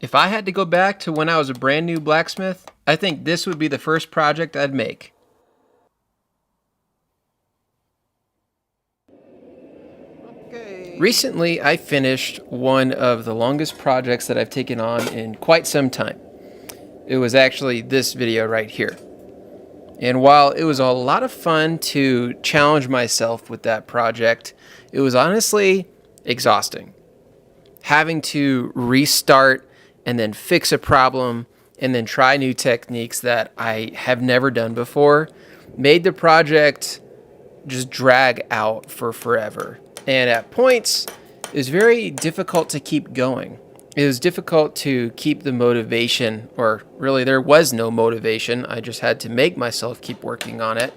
If I had to go back to when I was a brand new blacksmith, I think this would be the first project I'd make. Recently, I finished one of the longest projects that I've taken on in quite some time. It was actually this video right here. And while it was a lot of fun to challenge myself with that project, it was honestly exhausting. Having to restart and then fix a problem and then try new techniques that I have never done before made the project just drag out for forever. And at points, it was very difficult to keep going. It was difficult to keep the motivation, or really there was no motivation. I just had to make myself keep working on it.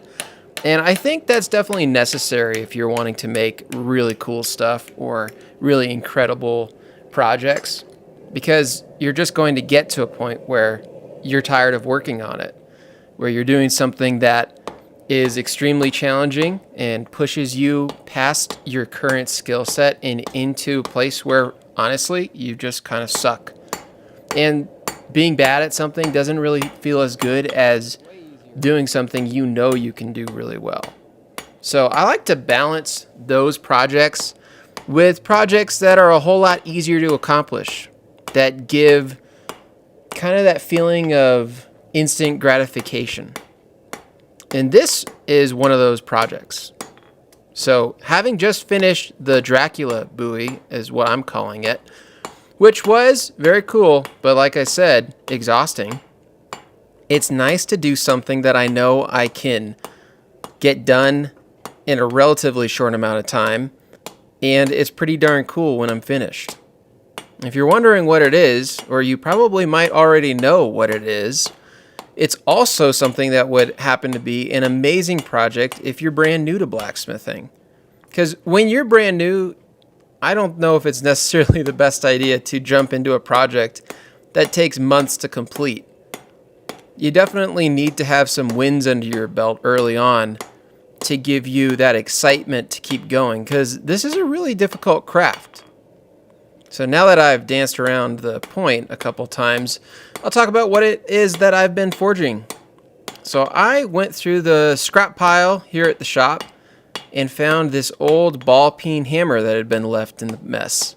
And I think that's definitely necessary if you're wanting to make really cool stuff or really incredible projects, because you're just going to get to a point where you're tired of working on it, where you're doing something that is extremely challenging and pushes you past your current skill set and into a place where honestly you just kind of suck. And being bad at something doesn't really feel as good as doing something you know you can do really well. So I like to balance those projects with projects that are a whole lot easier to accomplish, that give kind of that feeling of instant gratification. And this is one of those projects. So having just finished the Dracula buoy is what I'm calling it, which was very cool, but like I said, exhausting. It's nice to do something that I know I can get done in a relatively short amount of time, and it's pretty darn cool when I'm finished. If you're wondering what it is, or you probably might already know what it is, it's also something that would happen to be an amazing project if you're brand new to blacksmithing. Because when you're brand new, I don't know if it's necessarily the best idea to jump into a project that takes months to complete. You definitely need to have some wins under your belt early on to give you that excitement to keep going, because this is a really difficult craft. So now that I've danced around the point a couple times, I'll talk about what it is that I've been forging. So I went through the scrap pile here at the shop and found this old ball peen hammer that had been left in the mess.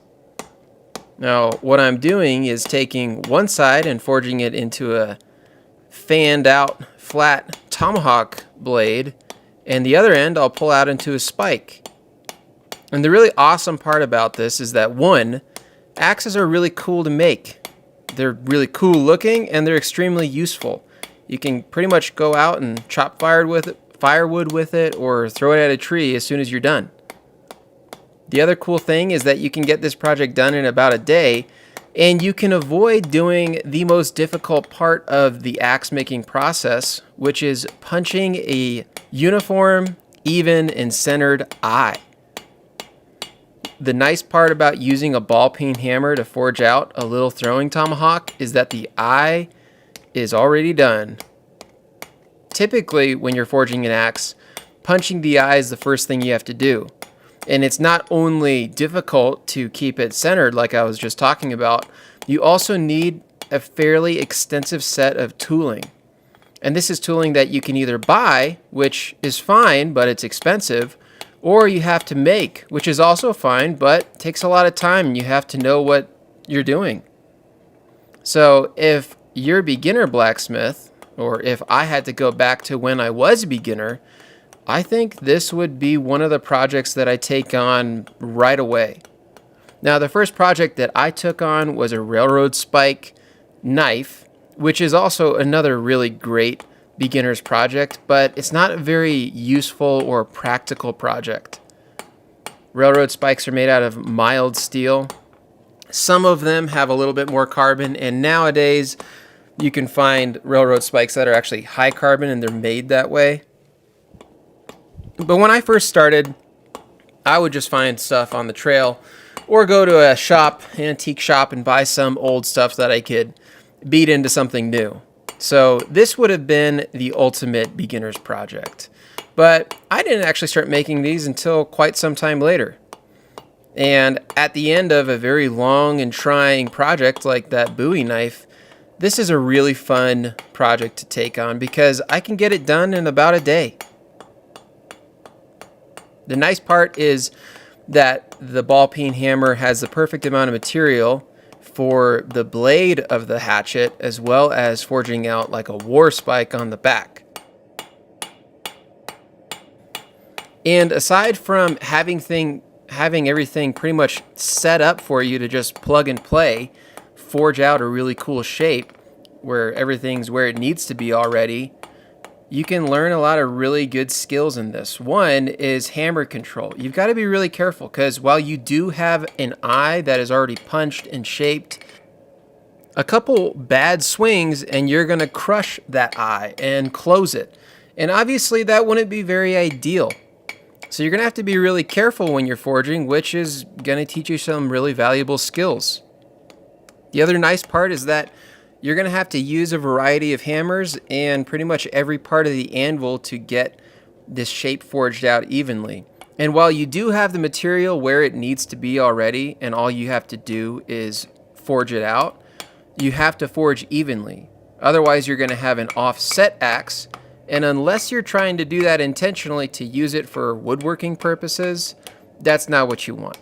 Now what I'm doing is taking one side and forging it into a fanned out flat tomahawk blade, and the other end I'll pull out into a spike. And the really awesome part about this is that one, axes are really cool to make. They're really cool looking and they're extremely useful. You can pretty much go out and chop firewood with it or throw it at a tree as soon as you're done. The other cool thing is that you can get this project done in about a day, and you can avoid doing the most difficult part of the axe making process, which is punching a uniform, even, and centered eye. The nice part about using a ball peen hammer to forge out a little throwing tomahawk is that the eye is already done. Typically, when you're forging an axe, punching the eye is the first thing you have to do. And it's not only difficult to keep it centered like I was just talking about, you also need a fairly extensive set of tooling. And this is tooling that you can either buy, which is fine, but it's expensive, or you have to make, which is also fine, but takes a lot of time and you have to know what you're doing. So if you're a beginner blacksmith, or if I had to go back to when I was a beginner, I think this would be one of the projects that I take on right away. Now, the first project that I took on was a railroad spike knife, which is also another really great beginner's project, but it's not a very useful or practical project. Railroad spikes are made out of mild steel. Some of them have a little bit more carbon, and nowadays you can find railroad spikes that are actually high carbon and they're made that way. But when I first started, I would just find stuff on the trail or go to a shop, an antique shop, and buy some old stuff that I could beat into something new. So this would have been the ultimate beginner's project. But I didn't actually start making these until quite some time later. And at the end of a very long and trying project like that Bowie knife, this is a really fun project to take on because I can get it done in about a day. The nice part is that the ball peen hammer has the perfect amount of material for the blade of the hatchet, as well as forging out like a war spike on the back. And aside from having everything pretty much set up for you to just plug and play, forge out a really cool shape where everything's where it needs to be already, you can learn a lot of really good skills in this. One is hammer control. You've got to be really careful because while you do have an eye that is already punched and shaped, a couple bad swings and you're going to crush that eye and close it. And obviously that wouldn't be very ideal. So you're going to have to be really careful when you're forging, which is going to teach you some really valuable skills. The other nice part is that you're going to have to use a variety of hammers and pretty much every part of the anvil to get this shape forged out evenly. And while you do have the material where it needs to be already, and all you have to do is forge it out, you have to forge evenly. Otherwise, you're going to have an offset axe. And unless you're trying to do that intentionally to use it for woodworking purposes, that's not what you want.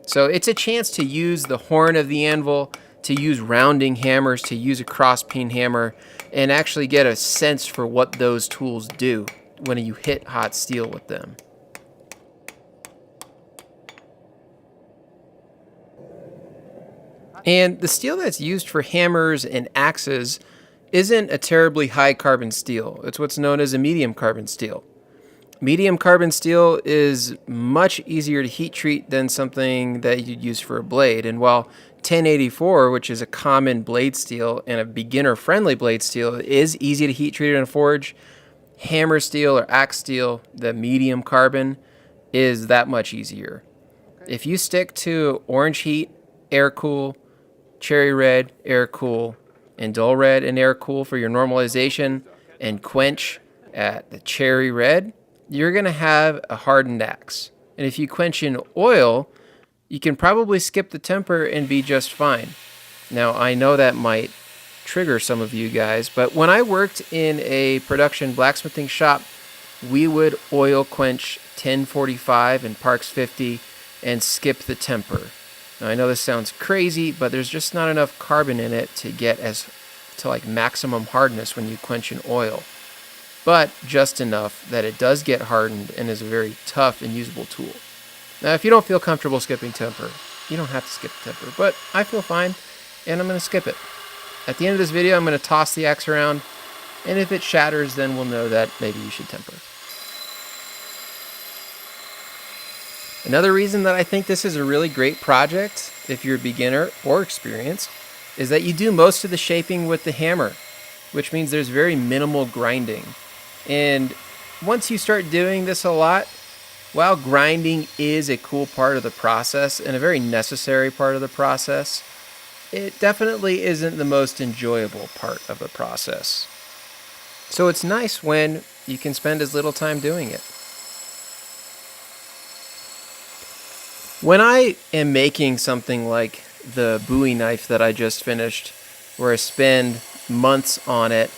So it's a chance to use the horn of the anvil, to use rounding hammers, to use a cross peen hammer, and actually get a sense for what those tools do when you hit hot steel with them. And the steel that's used for hammers and axes isn't a terribly high carbon steel. It's what's known as a medium carbon steel. Medium carbon steel is much easier to heat treat than something that you'd use for a blade. And while 1084, which is a common blade steel and a beginner-friendly blade steel, is easy to heat treat in a forge, hammer steel or axe steel, the medium carbon, is that much easier. If you stick to orange heat, air cool, cherry red, air cool, and dull red and air cool for your normalization, and quench at the cherry red, you're going to have a hardened axe. And if you quench in oil, you can probably skip the temper and be just fine. Now, I know that might trigger some of you guys, but when I worked in a production blacksmithing shop, we would oil quench 1045 and Parks 50 and skip the temper. Now, I know this sounds crazy, but there's just not enough carbon in it to get to like maximum hardness when you quench in oil. But just enough that it does get hardened and is a very tough and usable tool. Now, if you don't feel comfortable skipping temper, you don't have to skip temper, but I feel fine, and I'm going to skip it. At the end of this video, I'm going to toss the axe around, and if it shatters, then we'll know that maybe you should temper. Another reason that I think this is a really great project, if you're a beginner or experienced, is that you do most of the shaping with the hammer, which means there's very minimal grinding. And once you start doing this a lot, while grinding is a cool part of the process and a very necessary part of the process, it definitely isn't the most enjoyable part of the process. So it's nice when you can spend as little time doing it. When I am making something like the Bowie knife that I just finished, where I spend months on it,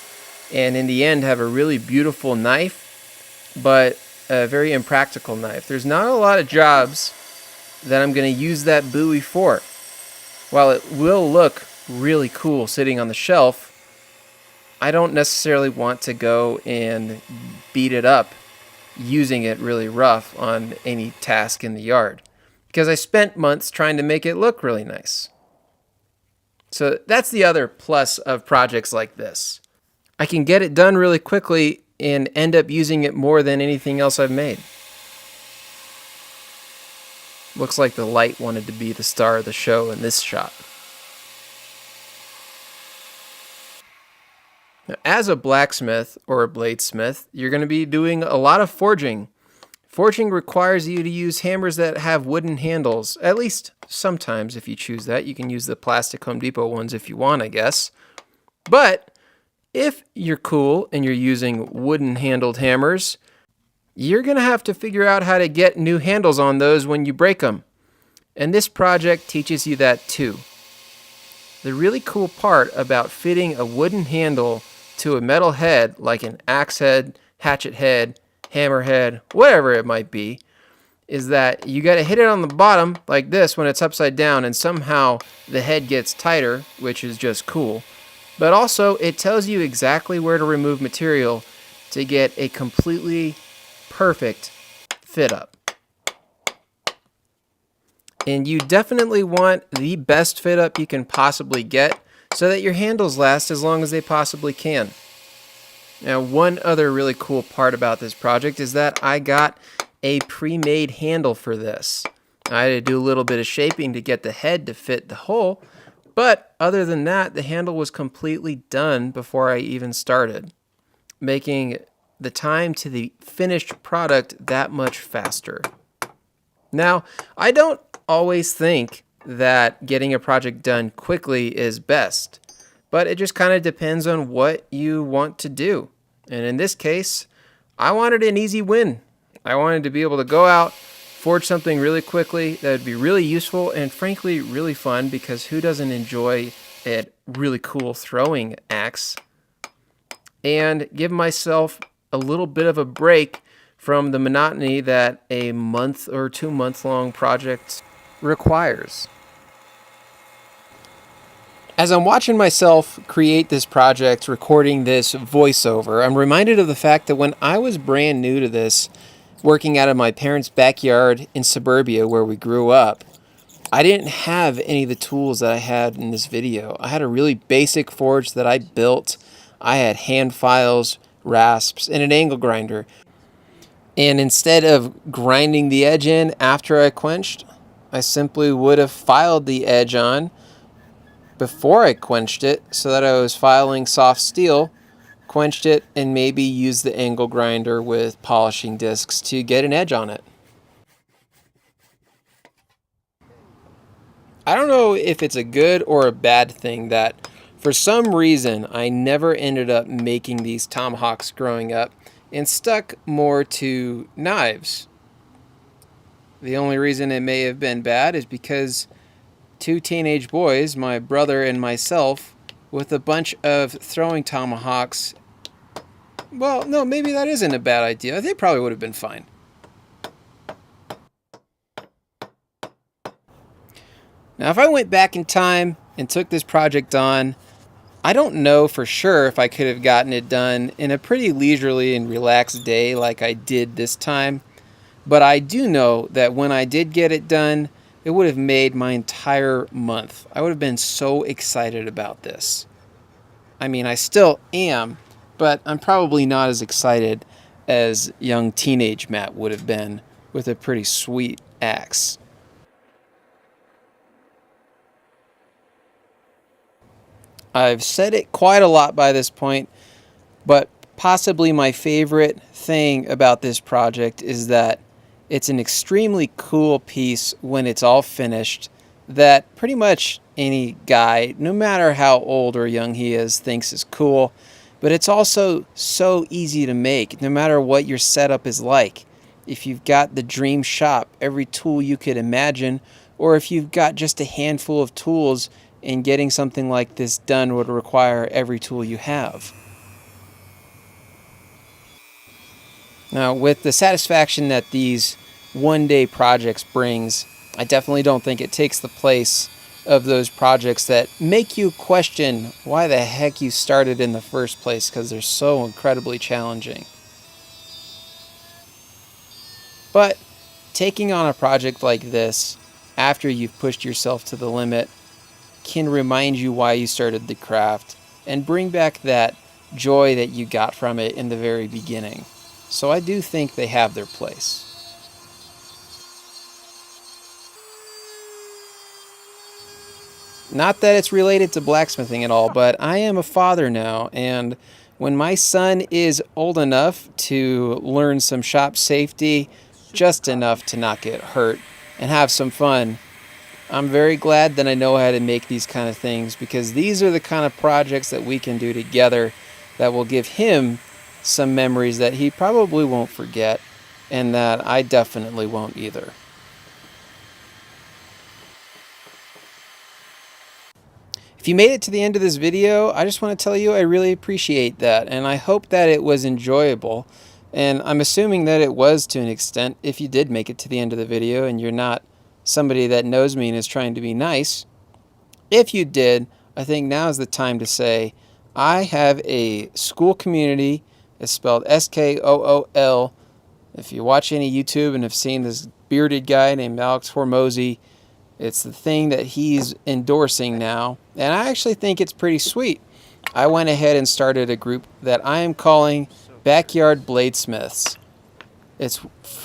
and in the end have a really beautiful knife, but a very impractical knife, there's not a lot of jobs that I'm going to use that Bowie for. While it will look really cool sitting on the shelf, I don't necessarily want to go and beat it up using it really rough on any task in the yard, because I spent months trying to make it look really nice. So that's the other plus of projects like this. I can get it done really quickly and end up using it more than anything else I've made. Looks like the light wanted to be the star of the show in this shot. Now, as a blacksmith or a bladesmith, you're going to be doing a lot of forging. Forging requires you to use hammers that have wooden handles, at least sometimes if you choose that. You can use the plastic Home Depot ones if you want, I guess. But if you're cool and you're using wooden handled hammers, you're going to have to figure out how to get new handles on those when you break them. And this project teaches you that too. The really cool part about fitting a wooden handle to a metal head, like an axe head, hatchet head, hammer head, whatever it might be, is that you got to hit it on the bottom like this when it's upside down, and somehow the head gets tighter, which is just cool. But also it tells you exactly where to remove material to get a completely perfect fit up. And you definitely want the best fit up you can possibly get so that your handles last as long as they possibly can. Now, one other really cool part about this project is that I got a pre-made handle for this. I had to do a little bit of shaping to get the head to fit the hole, but other than that, the handle was completely done before I even started, making the time to the finished product that much faster. Now, I don't always think that getting a project done quickly is best, but it just kind of depends on what you want to do. And in this case, I wanted an easy win. I wanted to be able to go out, forge something really quickly that would be really useful and frankly really fun, because who doesn't enjoy a really cool throwing axe, and give myself a little bit of a break from the monotony that a month or 2 month long project requires. As I'm watching myself create this project, recording this voiceover, I'm reminded of the fact that when I was brand new to this, working out of my parents' backyard in suburbia where we grew up, I didn't have any of the tools that I had in this video. I had a really basic forge that I built. I had hand files, rasps, and an angle grinder. And instead of grinding the edge in after I quenched, I simply would have filed the edge on before I quenched it so that I was filing soft steel, quenched it, and maybe used the angle grinder with polishing discs to get an edge on it. I don't know if it's a good or a bad thing that for some reason I never ended up making these tomahawks growing up and stuck more to knives. The only reason it may have been bad is because 2 teenage boys, my brother and myself, with a bunch of throwing tomahawks, well, no, maybe that isn't a bad idea. They probably would have been fine. Now, if I went back in time and took this project on, I don't know for sure if I could have gotten it done in a pretty leisurely and relaxed day like I did this time. But I do know that when I did get it done, it would have made my entire month. I would have been so excited about this. I mean, I still am, but I'm probably not as excited as young teenage Matt would have been with a pretty sweet axe. I've said it quite a lot by this point, but possibly my favorite thing about this project is that it's an extremely cool piece when it's all finished that pretty much any guy, no matter how old or young he is, thinks is cool. But it's also so easy to make, no matter what your setup is like. If you've got the dream shop, every tool you could imagine, or if you've got just a handful of tools, and getting something like this done would require every tool you have. Now, with the satisfaction that these one-day projects brings, I definitely don't think it takes the place of those projects that make you question why the heck you started in the first place, because they're so incredibly challenging. But taking on a project like this after you've pushed yourself to the limit can remind you why you started the craft and bring back that joy that you got from it in the very beginning. So I do think they have their place. Not that it's related to blacksmithing at all, but I am a father now, and when my son is old enough to learn some shop safety, just enough to not get hurt and have some fun, I'm very glad that I know how to make these kind of things, because these are the kind of projects that we can do together that will give him some memories that he probably won't forget, and that I definitely won't either. If you made it to the end of this video, I just want to tell you I really appreciate that, and I hope that it was enjoyable. And I'm assuming that it was to an extent if you did make it to the end of the video and you're not somebody that knows me and is trying to be nice. If you did, I think now is the time to say, I have a school community. It's spelled SKOOL. If you watch any YouTube and have seen this bearded guy named Alex Hormozy, it's the thing that he's endorsing now. And I actually think it's pretty sweet. I went ahead and started a group that I am calling Backyard Bladesmiths. It's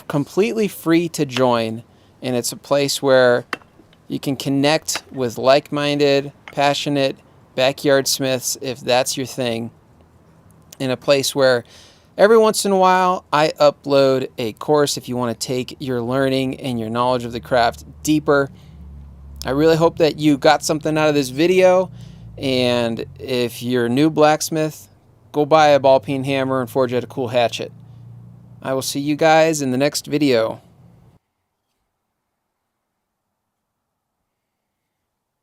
completely free to join, and it's a place where you can connect with like-minded, passionate backyard smiths if that's your thing, in a place where every once in a while I upload a course if you want to take your learning and your knowledge of the craft deeper. I really hope that you got something out of this video, and if you're a new blacksmith, go buy a ball peen hammer and forge out a cool hatchet. I will see you guys in the next video.